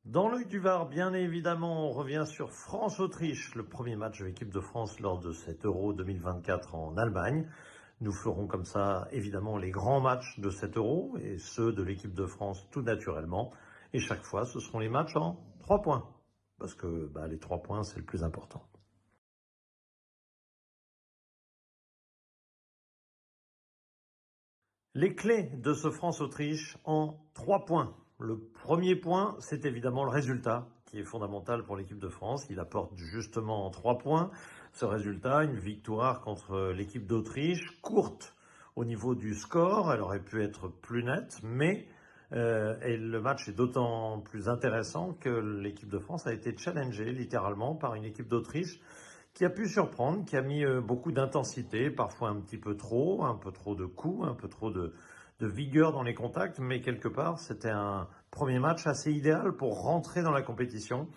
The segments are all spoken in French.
Dans l'œil du VAR, bien évidemment, on revient sur France-Autriche, le premier match de l'équipe de France lors de cet Euro 2024 en Allemagne. Nous ferons comme ça, évidemment, les grands matchs de cet Euro et ceux de l'équipe de France tout naturellement. Et chaque fois, ce seront les matchs en 3 points. Parce que les 3 points, c'est le plus important. Les clés de ce France-Autriche en 3 points. Le premier point, c'est évidemment le résultat, qui est fondamental pour l'équipe de France. Il apporte justement 3 points. Ce résultat, une victoire contre l'équipe d'Autriche, courte au niveau du score. Elle aurait pu être plus nette, mais et le match est d'autant plus intéressant que l'équipe de France a été challengée littéralement par une équipe d'Autriche qui a pu surprendre, qui a mis beaucoup d'intensité, parfois un peu trop de coups, un peu trop de vigueur dans les contacts, mais quelque part c'était un premier match assez idéal pour rentrer dans la compétition,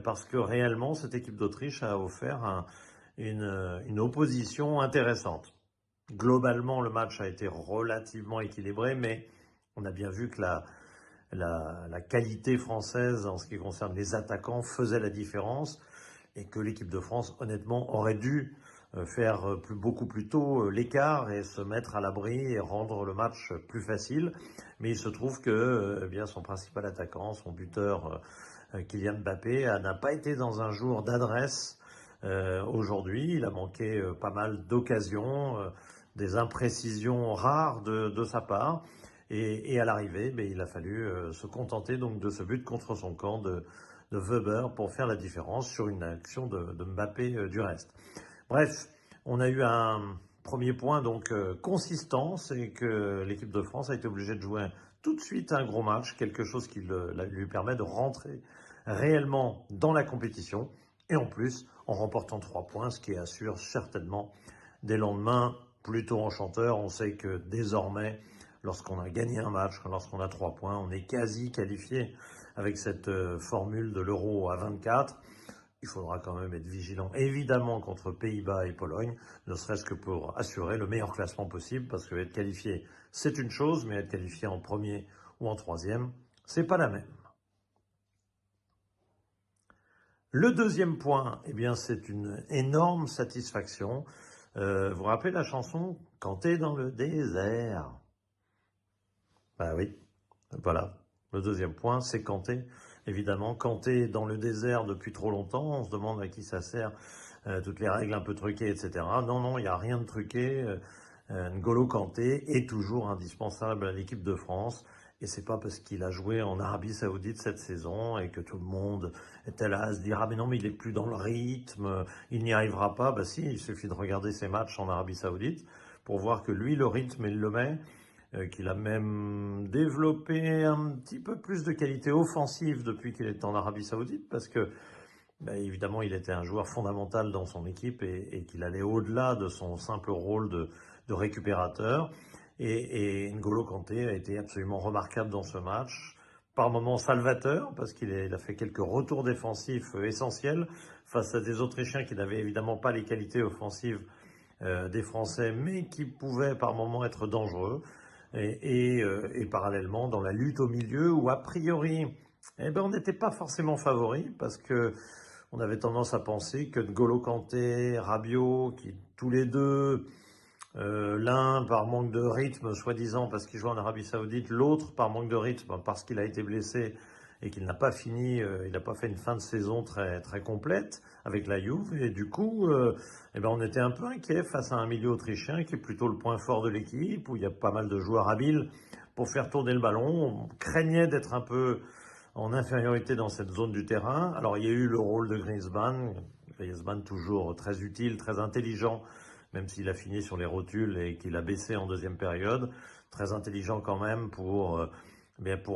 parce que réellement cette équipe d'Autriche a offert une opposition intéressante. Globalement, le match a été relativement équilibré, mais on a bien vu que la qualité française en ce qui concerne les attaquants faisait la différence et que l'équipe de France, honnêtement, aurait dû faire beaucoup plus tôt l'écart et se mettre à l'abri et rendre le match plus facile. Mais il se trouve que bien son principal attaquant, son buteur Kylian Mbappé, n'a pas été dans un jour d'adresse aujourd'hui. Il a manqué pas mal d'occasions, des imprécisions rares de sa part. Et à l'arrivée, il a fallu se contenter donc de ce but contre son camp de Weber pour faire la différence sur une action de Mbappé du reste. Bref, on a eu un premier point donc consistant, c'est que l'équipe de France a été obligée de jouer tout de suite un gros match, quelque chose qui lui permet de rentrer réellement dans la compétition et en plus en remportant 3 points, ce qui assure certainement des lendemains plutôt enchanteurs. On sait que désormais, lorsqu'on a gagné un match, lorsqu'on a 3 points, on est quasi qualifié avec cette formule de l'Euro à 24. Il faudra quand même être vigilant, évidemment, contre Pays-Bas et Pologne, ne serait-ce que pour assurer le meilleur classement possible, parce que être qualifié, c'est une chose, mais être qualifié en premier ou en troisième, c'est pas la même. Le deuxième point, eh bien, c'est une énorme satisfaction. Vous vous rappelez la chanson « Quand t'es dans le désert ». Bah oui, voilà. Le deuxième point, c'est Kanté. Évidemment, Kanté dans le désert depuis trop longtemps, on se demande à qui ça sert, toutes les règles un peu truquées, etc. Non, non, il n'y a rien de truqué. N'Golo Kanté est toujours indispensable à l'équipe de France. Et c'est pas parce qu'il a joué en Arabie Saoudite cette saison et que tout le monde était là à se dire « Ah mais non, mais il est plus dans le rythme, il n'y arrivera pas ». Bah si, il suffit de regarder ses matchs en Arabie Saoudite pour voir que lui, le rythme, il le met. Qu'il a même développé un petit peu plus de qualité offensive depuis qu'il est en Arabie Saoudite, parce que évidemment il était un joueur fondamental dans son équipe et qu'il allait au-delà de son simple rôle de récupérateur. Et N'Golo Kanté a été absolument remarquable dans ce match, par moments salvateur, parce qu'il a fait quelques retours défensifs essentiels face à des Autrichiens qui n'avaient évidemment pas les qualités offensives des Français, mais qui pouvaient par moments être dangereux. Et parallèlement dans la lutte au milieu où a priori on n'était pas forcément favori parce que on avait tendance à penser que N'Golo Kanté, Rabiot, qui tous les deux, l'un par manque de rythme soi-disant parce qu'il joue en Arabie Saoudite, l'autre par manque de rythme parce qu'il a été blessé et qu'il n'a pas fini, il n'a pas fait une fin de saison très très complète avec la Juve, et du coup, on était un peu inquiet face à un milieu autrichien qui est plutôt le point fort de l'équipe, où il y a pas mal de joueurs habiles pour faire tourner le ballon. On craignait d'être un peu en infériorité dans cette zone du terrain. Alors il y a eu le rôle de Griezmann toujours très utile, très intelligent, même s'il a fini sur les rotules et qu'il a baissé en deuxième période, très intelligent quand même pour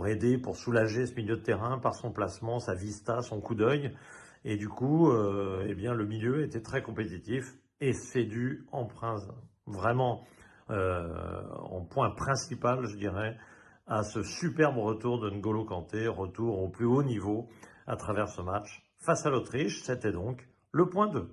aider, pour soulager ce milieu de terrain par son placement, sa vista, son coup d'œil. Et du coup, le milieu était très compétitif et c'est dû vraiment en point principal, je dirais, à ce superbe retour de N'Golo Kanté, retour au plus haut niveau à travers ce match face à l'Autriche. C'était donc le point 2.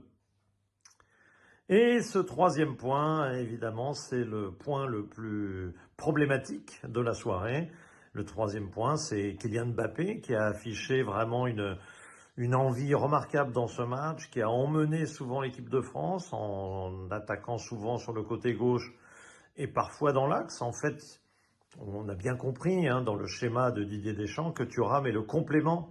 Et ce troisième point, évidemment, c'est le point le plus problématique de la soirée. Le troisième point, c'est Kylian Mbappé qui a affiché vraiment une envie remarquable dans ce match, qui a emmené souvent l'équipe de France en attaquant souvent sur le côté gauche et parfois dans l'axe. En fait, on a bien compris dans le schéma de Didier Deschamps que Thuram est le complément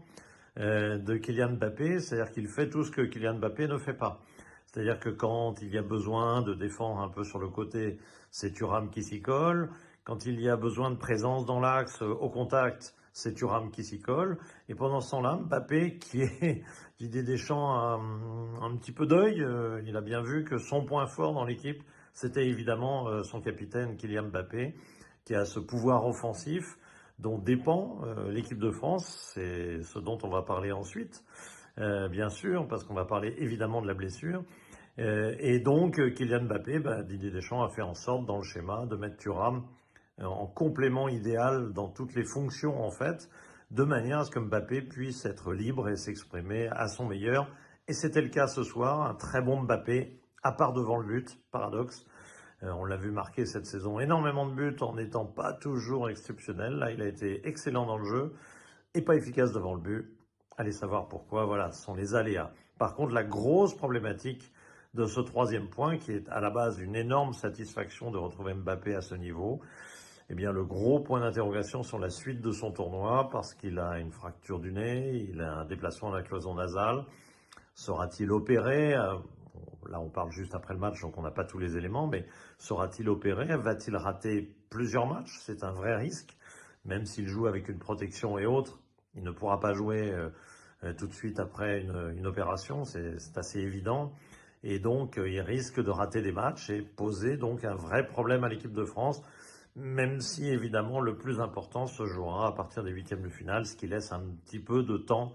de Kylian Mbappé, c'est-à-dire qu'il fait tout ce que Kylian Mbappé ne fait pas. C'est-à-dire que quand il y a besoin de défendre un peu sur le côté, c'est Thuram qui s'y colle. Quand il y a besoin de présence dans l'axe, au contact, c'est Thuram qui s'y colle. Et pendant ce temps-là, Mbappé, qui est Didier Deschamps un petit peu d'œil, il a bien vu que son point fort dans l'équipe, c'était évidemment son capitaine Kylian Mbappé, qui a ce pouvoir offensif dont dépend l'équipe de France. C'est ce dont on va parler ensuite, bien sûr, parce qu'on va parler évidemment de la blessure. Et donc, Kylian Mbappé, Didier Deschamps a fait en sorte, dans le schéma, de mettre Thuram en complément idéal dans toutes les fonctions, en fait, de manière à ce que Mbappé puisse être libre et s'exprimer à son meilleur. Et c'était le cas ce soir, un très bon Mbappé, à part devant le but, paradoxe. On l'a vu marquer cette saison énormément de buts en n'étant pas toujours exceptionnel. Là, il a été excellent dans le jeu et pas efficace devant le but. Allez savoir pourquoi, voilà, ce sont les aléas. Par contre, la grosse problématique de ce troisième point, qui est à la base une énorme satisfaction de retrouver Mbappé à ce niveau, eh bien, le gros point d'interrogation sur la suite de son tournoi, parce qu'il a une fracture du nez, il a un déplacement de la cloison nasale. Sera-t-il opéré? Là, on parle juste après le match, donc on n'a pas tous les éléments, mais sera-t-il opéré? Va-t-il rater plusieurs matchs? C'est un vrai risque. Même s'il joue avec une protection et autres, il ne pourra pas jouer tout de suite après une opération, c'est assez évident. Et donc, il risque de rater des matchs et poser donc un vrai problème à l'équipe de France, même si évidemment le plus important se jouera à partir des huitièmes de finale, ce qui laisse un petit peu de temps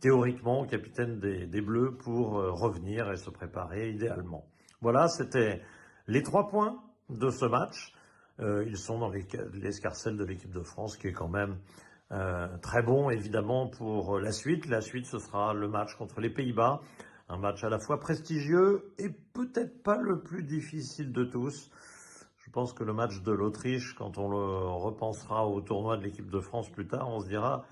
théoriquement au capitaine des Bleus pour revenir et se préparer idéalement. Voilà, c'était les 3 points de ce match. Ils sont dans l'escarcelle de l'équipe de France, qui est quand même très bon, évidemment, pour la suite. La suite, ce sera le match contre les Pays-Bas, un match à la fois prestigieux et peut-être pas le plus difficile de tous. Je pense que le match de l'Autriche, quand on le repensera au tournoi de l'équipe de France plus tard, on se dira,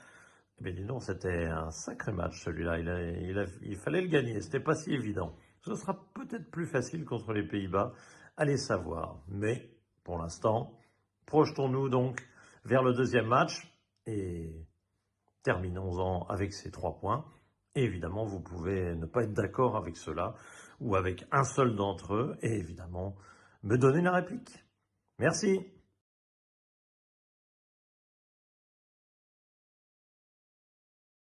mais dis donc, c'était un sacré match celui-là, il fallait le gagner, c'était pas si évident. Ce sera peut-être plus facile contre les Pays-Bas, allez savoir. Mais pour l'instant, projetons-nous donc vers le deuxième match et terminons-en avec ces 3 points. Et évidemment, vous pouvez ne pas être d'accord avec cela ou avec un seul d'entre eux et évidemment me donner la réplique. Merci.